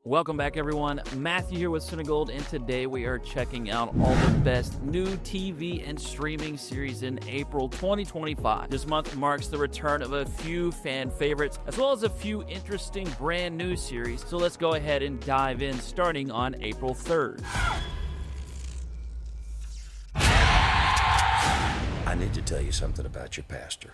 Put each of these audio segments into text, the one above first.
Welcome back, everyone. Matthew here with CineGold, and today we are checking out all the best new TV and streaming series in April 2025. This month marks the return of a few fan favorites, as well as a few interesting brand new series. So let's go ahead and dive in, starting on April 3rd. I need to tell you something about your pastor.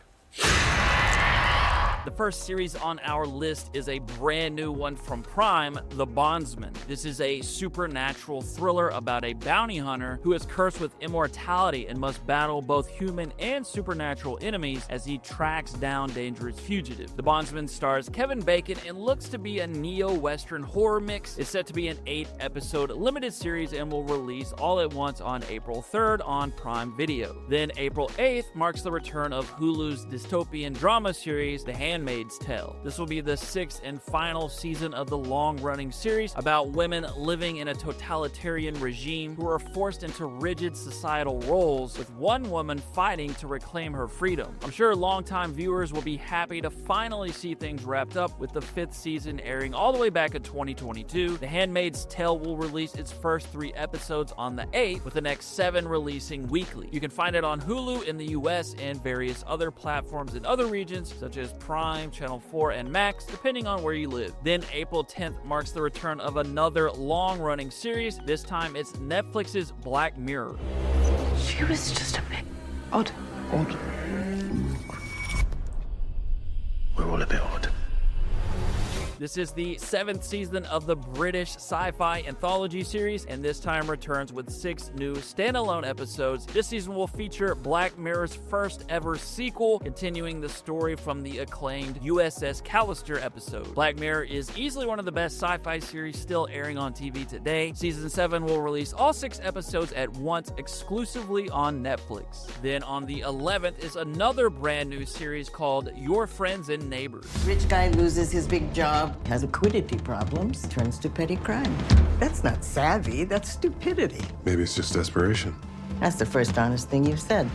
The first series on our list is a brand new one from Prime, The Bondsman. This is a supernatural thriller about a bounty hunter who is cursed with immortality and must battle both human and supernatural enemies as he tracks down dangerous fugitives. The Bondsman stars Kevin Bacon and looks to be a neo-Western horror mix. It's set to be an 8-episode limited series and will release all at once on April 3rd on Prime Video. Then April 8th marks the return of Hulu's dystopian drama series, The Handmaid's Tale. This will be the 6th and final season of the long-running series about women living in a totalitarian regime who are forced into rigid societal roles, with one woman fighting to reclaim her freedom. I'm sure longtime viewers will be happy to finally see things wrapped up, with the 5th season airing all the way back in 2022. The Handmaid's Tale will release its first 3 episodes on the 8th, with the next 7 releasing weekly. You can find it on Hulu in the US and various other platforms in other regions such as Prime, Channel 4, and Max, depending on where you live. Then April 10th marks the return of another long-running series. This time it's Netflix's Black Mirror. She was just a bit odd. Odd? We're all a bit odd. This is the 7th season of the British sci-fi anthology series, and this time returns with 6 new standalone episodes. This season will feature Black Mirror's first ever sequel, continuing the story from the acclaimed USS Callister episode. Black Mirror is easily one of the best sci-fi series still airing on TV today. Season 7 will release all 6 episodes at once exclusively on Netflix. Then on the 11th is another brand new series called Your Friends and Neighbors. Rich guy loses his big job, has liquidity problems, turns to petty crime. That's not savvy, that's stupidity. Maybe it's just desperation. That's the first honest thing you've said.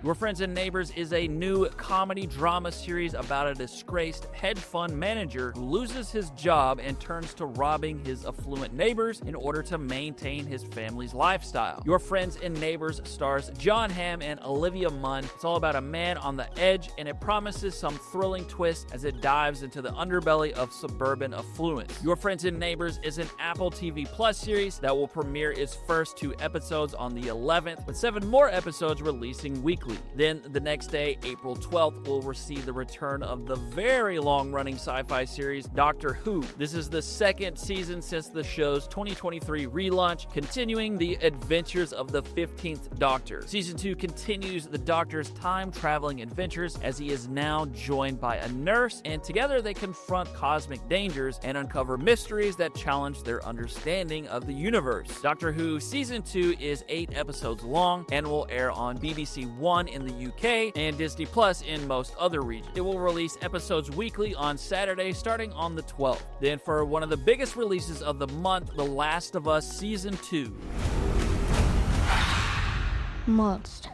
Your Friends and Neighbors is a new comedy drama series about a disgraced hedge fund manager who loses his job and turns to robbing his affluent neighbors in order to maintain his family's lifestyle. Your Friends and Neighbors stars John Hamm and Olivia Munn. It's all about a man on the edge, and it promises some thrilling twists as it dives into the underbelly of suburban affluence. Your Friends and Neighbors is an AppleTV Plus series that will premiere its first 2 episodes on the 11th, with 7 more episodes releasing weekly. Then the next day, April 12th, will receive the return of the very long-running sci-fi series Doctor Who. This is the 2nd season since the show's 2023 relaunch, continuing the adventures of the 15th Doctor. Season 2 continues the Doctor's time-traveling adventures as he is now joined by a nurse, and together they confront cosmic dangers and uncover mysteries that challenge their understanding of the universe. Doctor Who Season 2 is 8 episodes long and will air on BBC One in the UK and Disney Plus in most other regions. It will release episodes weekly on Saturday starting on the 12th. Then for one of the biggest releases of the month, The Last of Us Season 2. Monsters.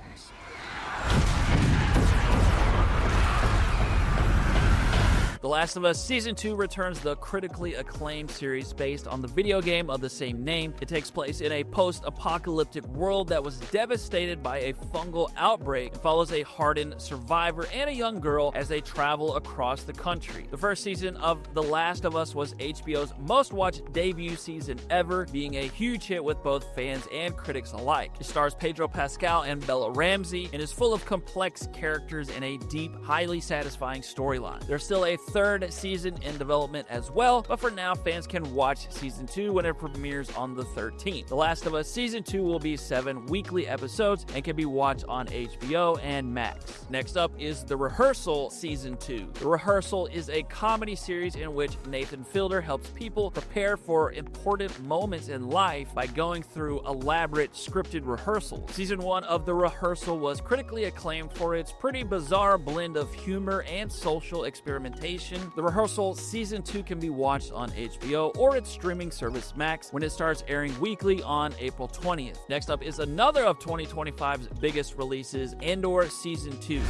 The Last of Us Season 2 returns the critically acclaimed series based on the video game of the same name. It takes place in a post-apocalyptic world that was devastated by a fungal outbreak and follows a hardened survivor and a young girl as they travel across the country. The first season of The Last of Us was HBO's most-watched debut season ever, being a huge hit with both fans and critics alike. It stars Pedro Pascal and Bella Ramsey and is full of complex characters and a deep, highly satisfying storyline. There's still a 3rd season in development as well, but for now, fans can watch Season 2 when it premieres on the 13th. The Last of Us Season 2 will be 7 weekly episodes and can be watched on HBO and Max. Next up is The Rehearsal Season 2. The Rehearsal is a comedy series in which Nathan Fielder helps people prepare for important moments in life by going through elaborate scripted rehearsals. Season 1 of The Rehearsal was critically acclaimed for its pretty bizarre blend of humor and social experimentation. The Rehearsal Season 2 can be watched on HBO or its streaming service Max when it starts airing weekly on April 20th. Next up is another of 2025's biggest releases, Andor Season 2.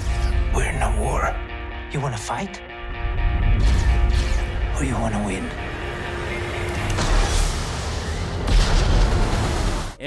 We're in a war. You want to fight? Or you want to win?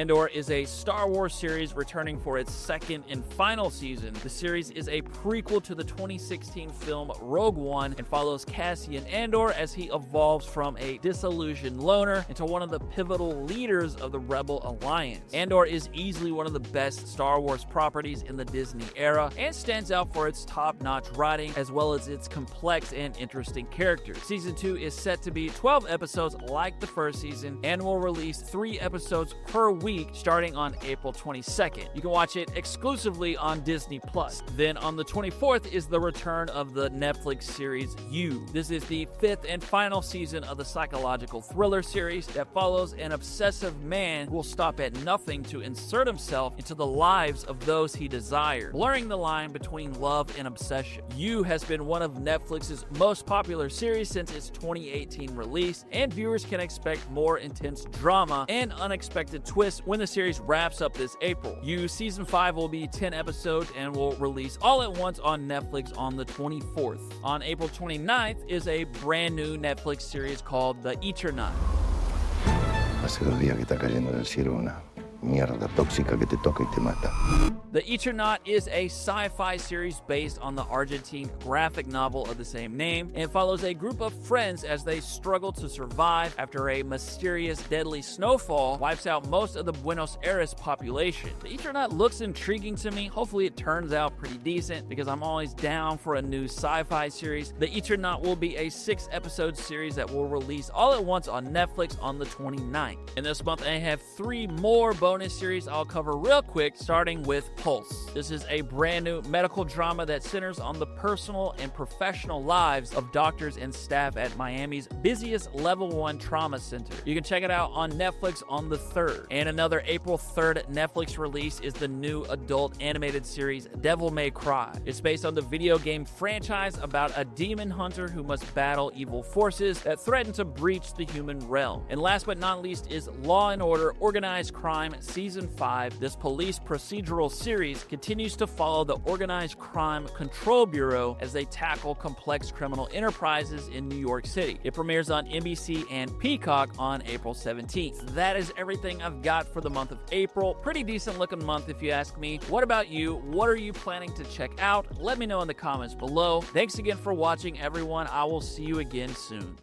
Andor is a Star Wars series returning for its second and final season. The series is a prequel to the 2016 film Rogue One and follows Cassian Andor as he evolves from a disillusioned loner into one of the pivotal leaders of the Rebel Alliance. Andor is easily one of the best Star Wars properties in the Disney era and stands out for its top-notch writing as well as its complex and interesting characters. Season 2 is set to be 12 episodes like the first season and will release 3 episodes per week starting on April 22nd. You can watch it exclusively on Disney+. Then on the 24th is the return of the Netflix series You. This is the 5th and final season of the psychological thriller series that follows an obsessive man who will stop at nothing to insert himself into the lives of those he desires, blurring the line between love and obsession. You has been one of Netflix's most popular series since its 2018 release, and viewers can expect more intense drama and unexpected twists when the series wraps up this April. You Season 5 will be 10 episodes and will release all at once on Netflix on the 24th. On April 29th is a brand new Netflix series called The Eternaut. Hace 2 días que está cayendo del cielo una mierda tóxica que te toca y te mata. The Eternaut is a sci-fi series based on the Argentine graphic novel of the same name and follows a group of friends as they struggle to survive after a mysterious deadly snowfall wipes out most of the Buenos Aires population. The Eternaut looks intriguing to me. Hopefully it turns out pretty decent because I'm always down for a new sci-fi series. The Eternaut will be a 6-episode series that will release all at once on Netflix on the 29th. And this month I have 3 more bonus series I'll cover real quick, starting with Pulse. This is a brand new medical drama that centers on the personal and professional lives of doctors and staff at Miami's busiest Level 1 trauma center. You can check it out on Netflix on the 3rd. And another April 3rd Netflix release is the new adult animated series Devil May Cry. It's based on the video game franchise about a demon hunter who must battle evil forces that threaten to breach the human realm. And last but not least is Law & Order Organized Crime Season 5. This police procedural series continues to follow the Organized Crime Control Bureau as they tackle complex criminal enterprises in New York City. It premieres on NBC and Peacock on April 17th. That is everything I've got for the month of April. Pretty decent looking month if you ask me. What about you? What are you planning to check out? Let me know in the comments below. Thanks again for watching, everyone. I will see you again soon.